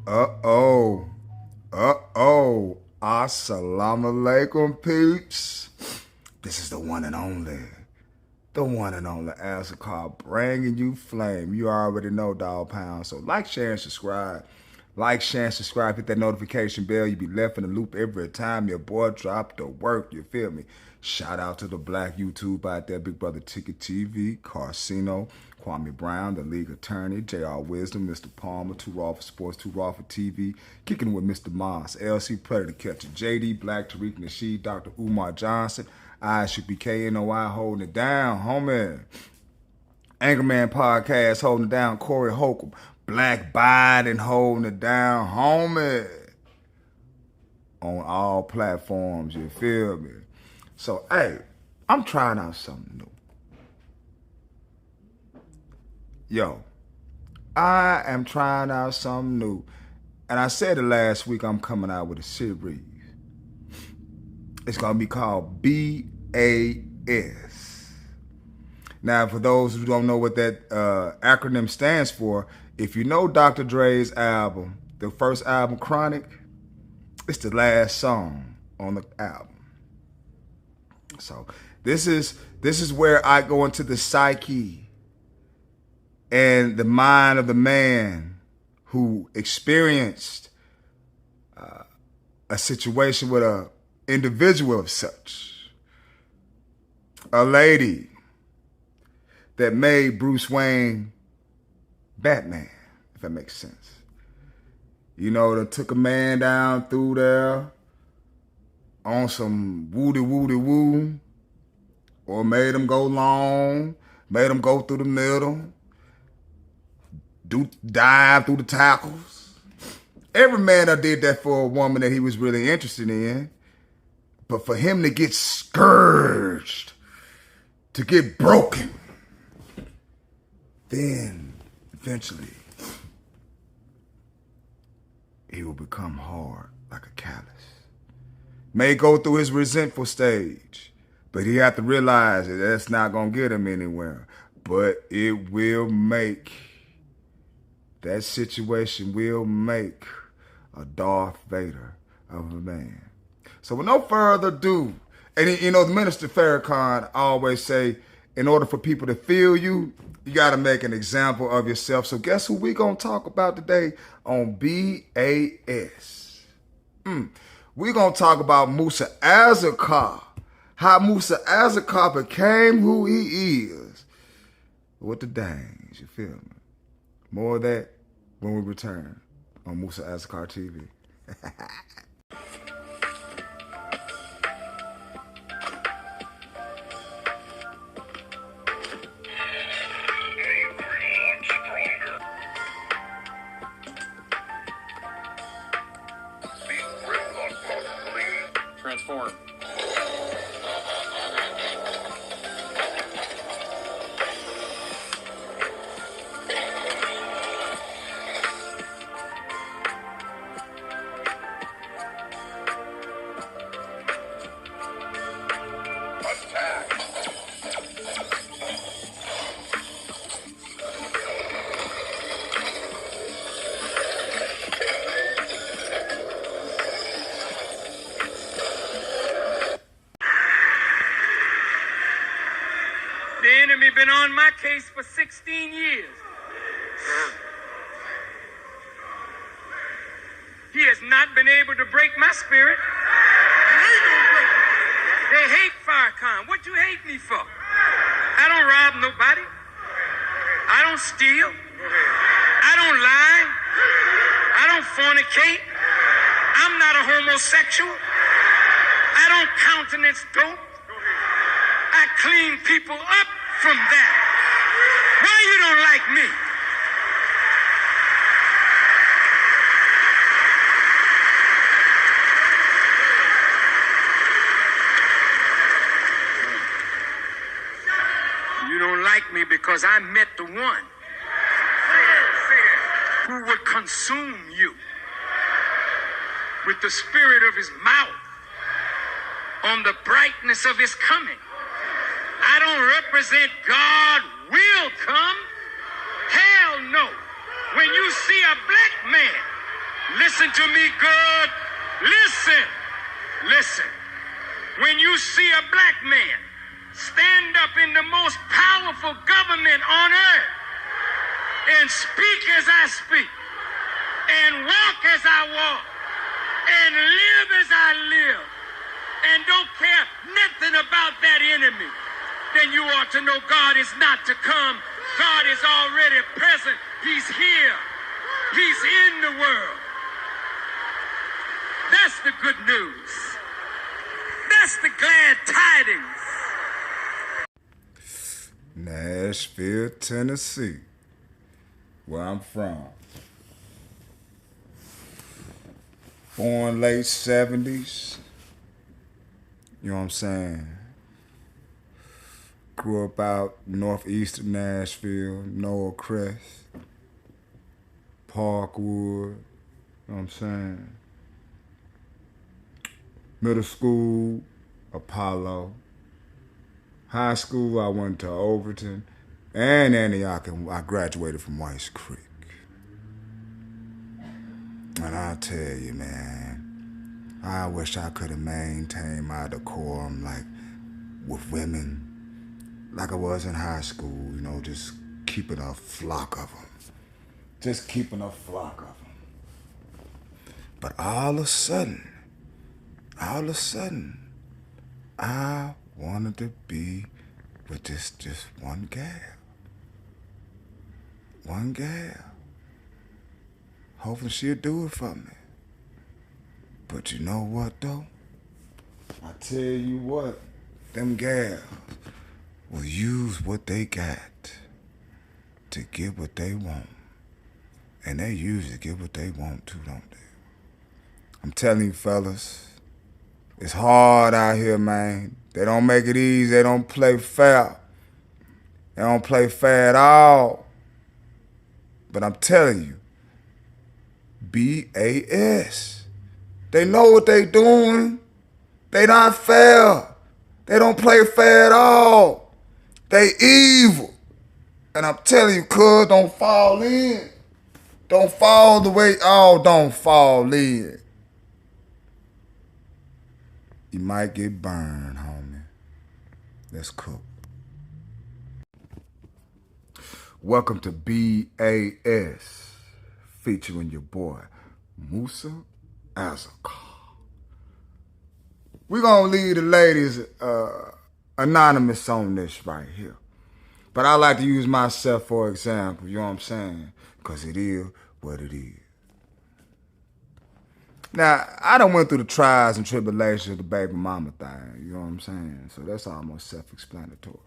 Uh-oh. Uh-oh. Assalamu alaikum, peeps. This is the one and only. The one and only Azakar bringing you flame. You already know, dog pound. So like, share, and subscribe. Like, share, and subscribe. Hit that notification bell. You be left in the loop every time your boy drop the work. You feel me? Shout out to the black YouTube out there. Big Brother Ticket TV, Carcino, Kwame Brown, the league attorney, J.R. Wisdom, Mr. Palmer, Too Raw for Sports, Too Raw for TV, kicking with Mr. Moss, LC Predator Catcher, JD, Black, Tariq Nasheed, Dr. Umar Johnson, I should be KNOI holding it down, homie. Anchorman Podcast holding it down, Corey Holcomb, Black Biden holding it down, homie. On all platforms, you feel me? So, hey, I'm trying out something new. Yo, I am trying out something new. And I said it last week, I'm coming out with a series. It's going to be called B.A.S. Now, for those who don't know what that acronym stands for, if you know Dr. Dre's album, the first album, Chronic, it's the last song on the album. So this is where I go into the psyche and the mind of the man who experienced a situation with a individual of such, a lady that made Bruce Wayne Batman, if that makes sense. You know, that took a man down through there on some woody-woody-woo, or made him go long, made him go through the middle, dive through the tackles. Every man that did that for a woman that he was really interested in, but for him to get scourged, to get broken, then eventually he will become hard like a callus. May go through his resentful stage, but he have to realize that that's not going to get him anywhere. But it will make, that situation will make a Darth Vader of a man. So with no further ado, and you know, the Minister Farrakhan always say, in order for people to feel you, you got to make an example of yourself. So guess who we going to talk about today on B.A.S.? We're going to talk about Musa Azakar, how Musa Azakar became who he is with the dangs, you feel me? More of that when we return on Musa Azakar TV. Transform. The enemy been on my case for 16 years. He has not been able to break my spirit. They hate Farrakhan. What you hate me for? I don't rob nobody. I don't steal. I don't lie. I don't fornicate. I'm not a homosexual. I don't countenance dope. I clean people up from that. Why you don't like me? You don't like me because I met the one who would consume you with the spirit of his mouth on the brightness of his coming. I don't represent God will come. Hell no. When you see a black man Listen to me good. Listen. Listen. When you see a black man stand up in the most powerful government on earth and speak as I speak and walk as I walk and live as I live and don't care nothing about that enemy, then you ought to know God is not to come. God is already present. He's here. He's in the world. That's the good news. That's the glad tidings. Nashville, Tennessee, where I'm from. Born late 70s. You know what I'm saying? Grew up out northeastern Nashville, Noah Crest, Parkwood. You know what I'm saying? Middle school, Apollo. High school, I went to Overton and Antioch, and I graduated from White's Creek. And I'll tell you, man, I wish I could have maintained my decorum, like, with women, like I was in high school, you know, just keeping a flock of them. Just keeping a flock of them. But all of a sudden, I wanted to be with just one gal. One gal. Hoping she'll do it for me. But you know what, though? I tell you what, them gals will use what they got to get what they want. And they usually get what they want too, don't they? I'm telling you, fellas, it's hard out here, man. They don't make it easy. They don't play fair. They don't play fair at all. But I'm telling you, B.A.S. They know what they doing. They not fair. They don't play fair at all. They evil. And I'm telling you, cuz, don't fall in. Don't fall the way, don't fall in. You might get burned, homie. Let's cook. Welcome to B.A.S. featuring your boy, Musa Azakar. We're going to leave the ladies anonymous on this right here. But I like to use myself for example, you know what I'm saying? Because it is what it is. Now, I done went through the trials and tribulations of the baby mama thing, you know what I'm saying? So that's almost self-explanatory.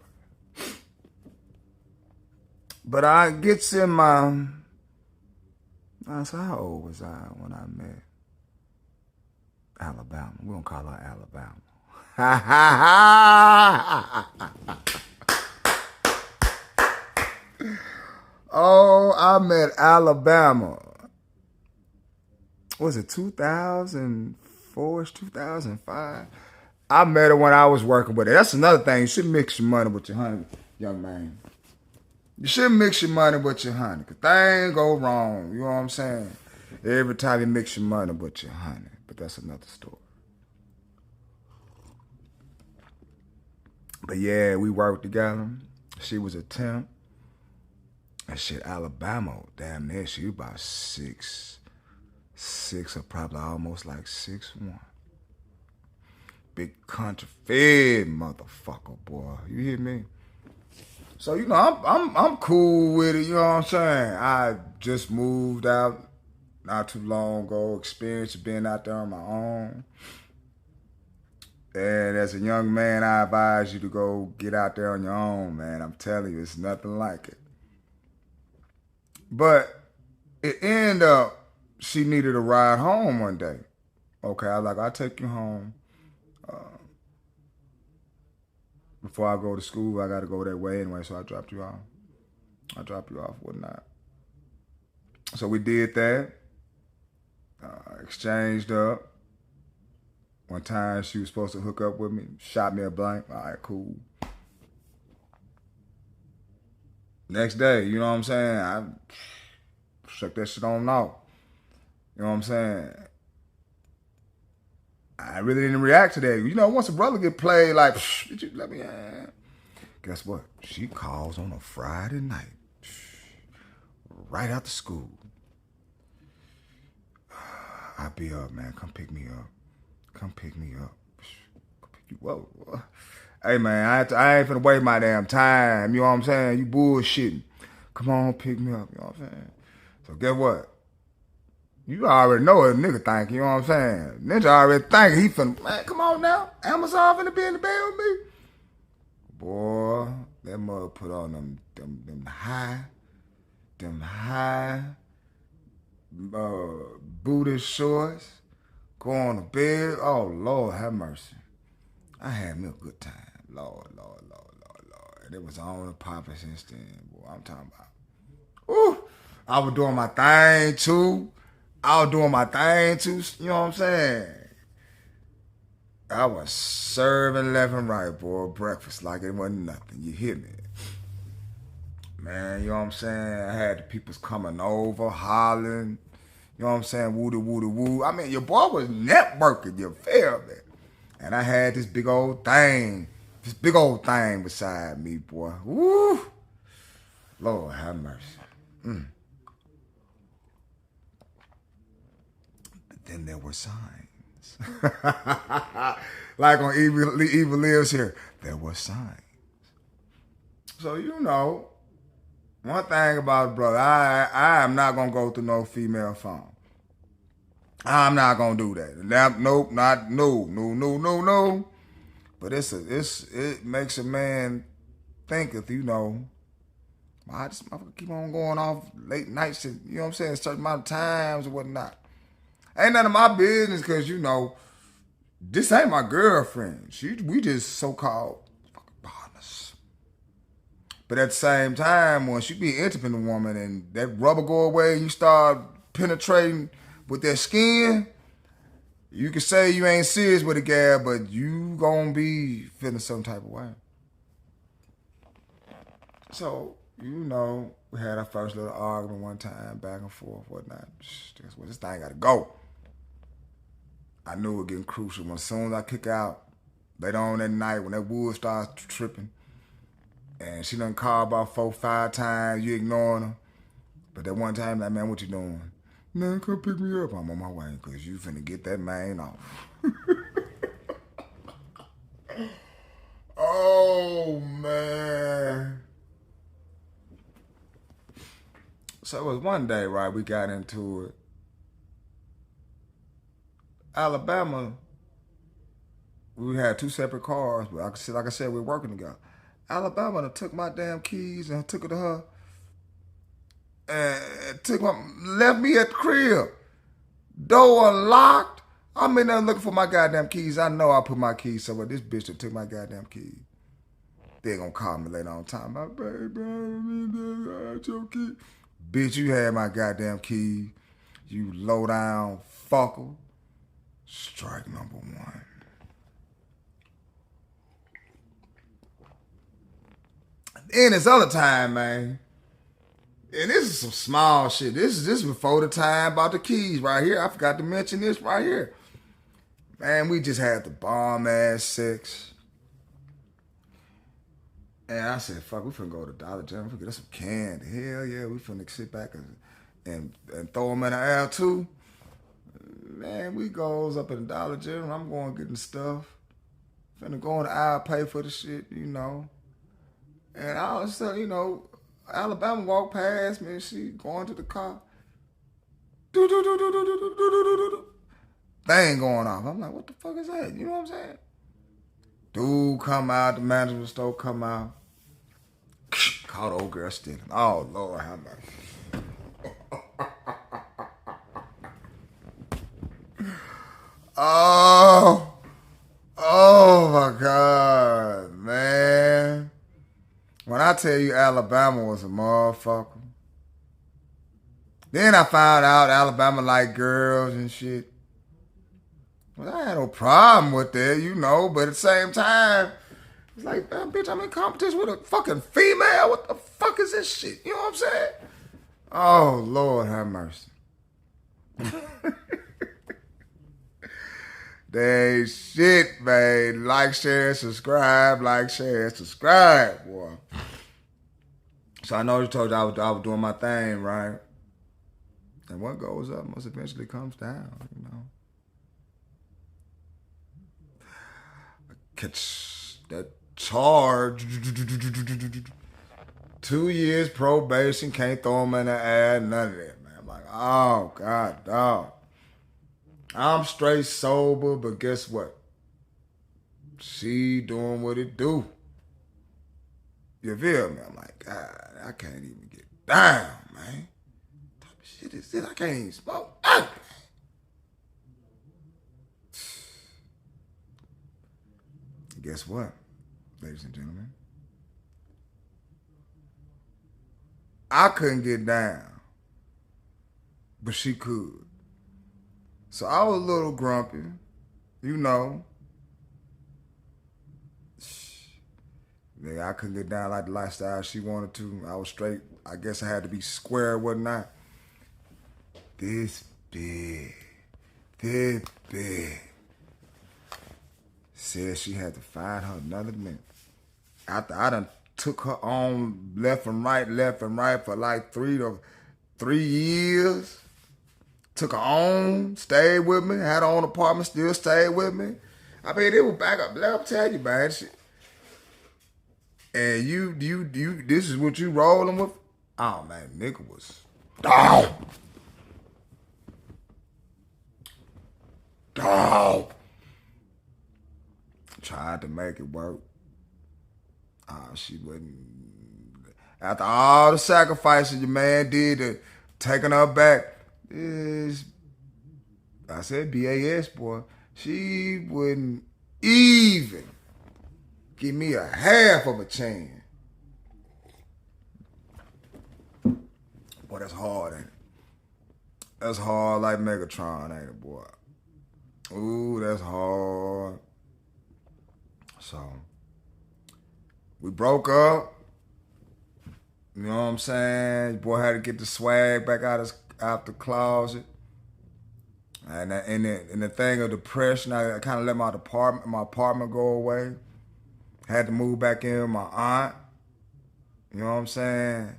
But I gets in my... I said, how old was I when I met Alabama? We're going to call her Alabama. Oh, I met Alabama. Was it 2004, 2005? I met her when I was working with her. That's another thing. You should mix your money with your honey, young man. You should mix your money with your honey, because things go wrong. You know what I'm saying? Every time you mix your money with your honey. But that's another story. But yeah, we worked together. She was a temp. And shit, Alabama, damn near, she was about 6'6", or probably almost like 6'1". Big country fed motherfucker, boy. You hear me? So, you know, I'm cool with it, you know what I'm saying? I just moved out not too long ago, experienced being out there on my own. And as a young man, I advise you to go get out there on your own, man. I'm telling you, it's nothing like it. But it ended up, she needed a ride home one day. Okay, I was like, I'll take you home. Before I go to school, I got to go that way anyway, so I dropped you off. Whatnot. So we did that. Exchanged up. One time she was supposed to hook up with me. Shot me a blank. All right, cool. Next day, you know what I'm saying? I shook that shit on off. You know what I'm saying? I really didn't react to that. You know, once a brother get played, like, did you let me? Guess what? She calls on a Friday night, right after school. I'll be up, man. Come pick me up. Come pick me up. Whoa. Hey, man, I ain't finna waste my damn time. You know what I'm saying? You bullshitting. Come on, pick me up. You know what I'm saying? So guess what? You already know what a nigga think. You know what I'm saying? Ninja already think he finna, man, come on now. Amazon finna be in the bed with me. Boy, that mother put on them high booty shorts, go on to bed. Oh, Lord, have mercy. I had me a good time. Lord. And it was on the popping since then, boy. I'm talking about. Ooh, I was doing my thing, too. You know what I'm saying? I was serving left and right, boy, breakfast like it wasn't nothing. You hear me? Man, you know what I'm saying? I had the peoples coming over, hollering. You know what I'm saying? Woo. I mean, your boy was networking, you feel me? And I had this big old thing beside me, boy. Woo! Lord have mercy. But then there were signs. Like on Evil Lives Here, there were signs. So, you know, one thing about it, brother, I am not going to go through no female phone. I'm not going to do that. No. But it makes a man thinketh, you know, why this motherfucker keep on going off late nights, you know what I'm saying, certain amount of times or whatnot. Ain't none of my business because, you know, this ain't my girlfriend. We just so-called fucking partners. But at the same time, once you be intimate with a woman and that rubber go away and you start penetrating with their skin, you can say you ain't serious with a gal, but you gonna be feeling some type of way. So, you know, we had our first little argument one time, back and forth, whatnot. This thing gotta go. I knew it was getting crucial. When as soon as I kick out, later on that night, when that wood starts tripping, and she done call about 4-5 times, you ignoring her. But that one time, like, man, what you doing? Man, come pick me up. I'm on my way, because you finna get that man off. Oh, man. So it was one day, right, we got into it. Alabama, we had 2 separate cars, but like I said, we were working together. Alabama took my damn keys and took it to her and left me at the crib. Door unlocked. I'm in there looking for my goddamn keys. I know I put my keys somewhere. This bitch that took my goddamn keys. They gonna call me later on time. My baby, I had your key. Bitch, you had my goddamn key. You low down fucker. Strike number 1. Then this other time, man. And this is some small shit. This is before the time about the keys right here. I forgot to mention this right here. Man, we just had the bomb ass sex. And I said, fuck, we finna go to Dollar General. We finna get us some candy. Hell yeah, we finna sit back and throw them in the air too. Man, we goes up in the Dollar General. I'm going getting stuff. Finna go in the aisle, pay for the shit, you know. And all of a sudden, you know, Alabama walked past me and she going to the car. Thing going off. I'm like, what the fuck is that? You know what I'm saying? Dude come out, the management store come out. Caught old girl stealing. Oh, Lord, how much? Oh my God, man. When I tell you Alabama was a motherfucker. Then I found out Alabama like girls and shit. Well, I had no problem with that, you know, but at the same time, it's like, man, bitch, I'm in competition with a fucking female. What the fuck is this shit? You know what I'm saying? Oh, Lord have mercy. They ain't shit, man. Like, share, subscribe. Like, share, subscribe, boy. So I know you told you I was doing my thing, right? And what goes up must eventually comes down, you know. Catch that charge. 2 years probation, can't throw them in the air, none of that, man. I'm like, oh, God, dog. I'm straight sober, but guess what? She doing what it do. You feel me? I'm like, God, I can't even get down, man. What type of shit is this? I can't even smoke. Guess what, ladies and gentlemen? I couldn't get down, but she could. So I was a little grumpy, you know. Nigga, I couldn't get down like the lifestyle she wanted to. I was straight. I guess I had to be square, wasn't I? This big said she had to find her another man. After I done took her on left and right for like 3 years. Took her on, stayed with me, had her own apartment, still stayed with me. I mean, it was back up. Let me tell you, man. And you, this is what you rolling with? Oh, man, nigga was dog. Tried to make it work. She wouldn't. After all the sacrifices your man did to taking her back, I said B.A.S, boy. She wouldn't even give me a half of a chance. Boy, that's hard, ain't it? That's hard like Megatron, ain't it, boy? Ooh, that's hard. So, we broke up. You know what I'm saying? Boy had to get the swag back out the closet. And in the thing of depression, I kind of let my apartment go away. Had to move back in with my aunt. You know what I'm saying?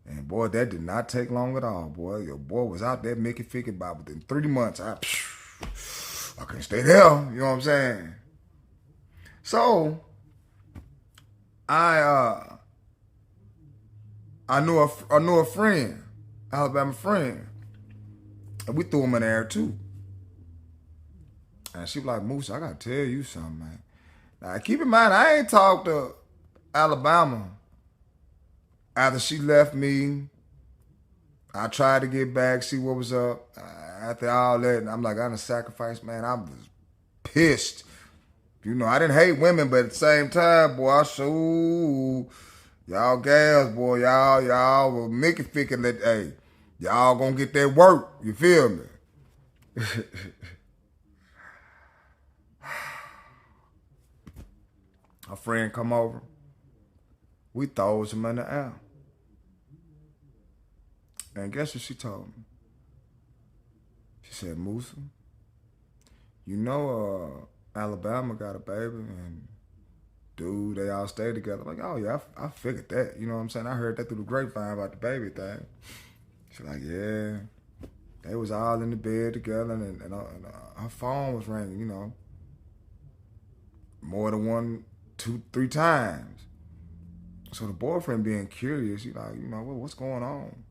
And boy, that did not take long at all, boy. Your boy was out there making figure by within 3 months. I couldn't stay there. You know what I'm saying? So I knew a friend, Alabama friend, and we threw him in there too. And she was like, Musa, I gotta tell you something, man. Now keep in mind, I ain't talked to Alabama after she left me. I tried to get back, see what was up. After all that, I'm like, I done sacrificed, man. I was pissed. You know, I didn't hate women, but at the same time, boy, I sure, y'all gals, boy, y'all were making figure that, hey, y'all gonna get that work. You feel me? A friend come over. We throws him in the air. And guess what she told me? She said, Musa, you know Alabama got a baby and dude, they all stay together. I'm like, oh yeah, I figured that. You know what I'm saying? I heard that through the grapevine about the baby thing. She's like, yeah. They was all in the bed together and her phone was ringing, you know. More than 1, 2, 3 times. So the boyfriend being curious, he like, you know, what's going on?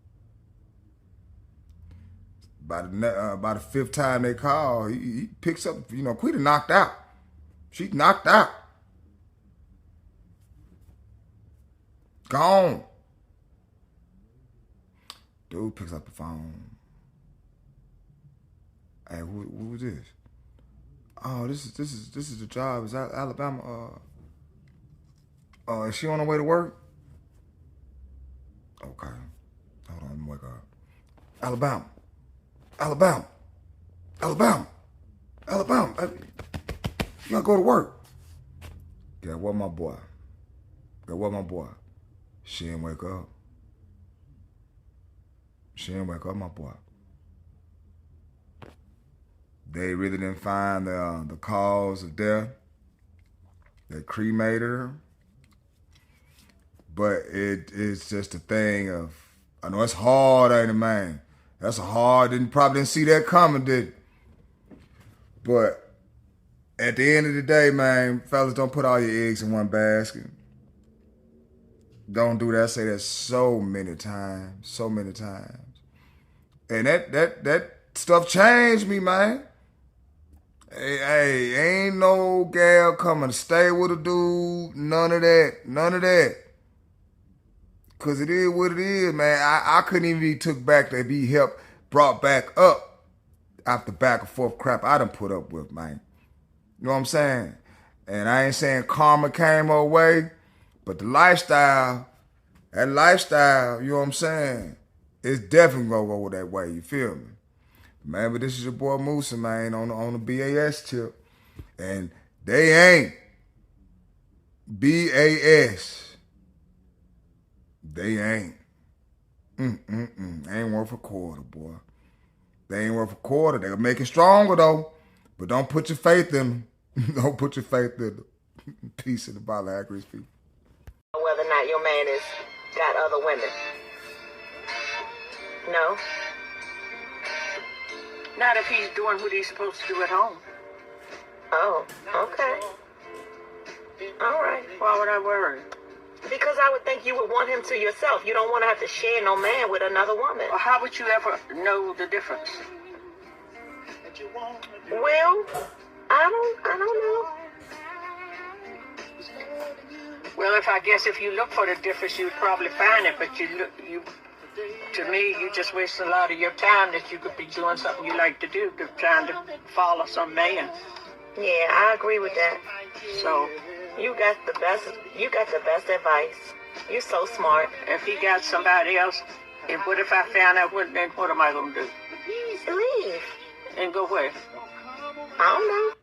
By the 5th time they call, he picks up, you know, Quita knocked out. She knocked out. Gone. Dude picks up the phone. Hey, who was this? Oh, this is the job. Is that Alabama? Is she on her way to work? Okay. Hold on, let me wake up. Alabama. You gotta go to work. Guess what, my boy? She didn't wake up. My boy. They really didn't find the cause of death. They cremated her. But it's just a thing of, I know it's hard, ain't it, man? That's a hard, probably didn't see that coming, did it? But at the end of the day, man, fellas, don't put all your eggs in one basket. Don't do that. I say that so many times. And that stuff changed me, man. Hey, ain't no gal coming to stay with a dude. None of that. Because it is what it is, man. I couldn't even be took back to be brought back up after back and forth crap I done put up with, man. You know what I'm saying? And I ain't saying karma came our way, but the lifestyle, you know what I'm saying, it's definitely gonna go that way, you feel me? Man, but this is your boy Musa, man, on the B.A.S. tip. And they ain't. B.A.S. They ain't. Ain't worth a quarter, boy. They ain't worth a quarter. They'll make it stronger, though. But don't put your faith in them. Don't put your faith in them. Peace in the bottle of accuracy, people. Whether or not your man has got other women. No? Not if he's doing what he's supposed to do at home. Oh, okay. All right. Why would I worry? Because I would think you would want him to yourself. You don't want to have to share no man with another woman. Well, how would you ever know the difference? Well, I don't know. Well, if you look for the difference, you'd probably find it. But to me, you just waste a lot of your time that you could be doing something you like to do, trying to follow some man. Yeah, I agree with that. So you got the best advice. You're so smart. if he got somebody else, and what if I found out, then what am I going to do? Leave. And go where? I don't know.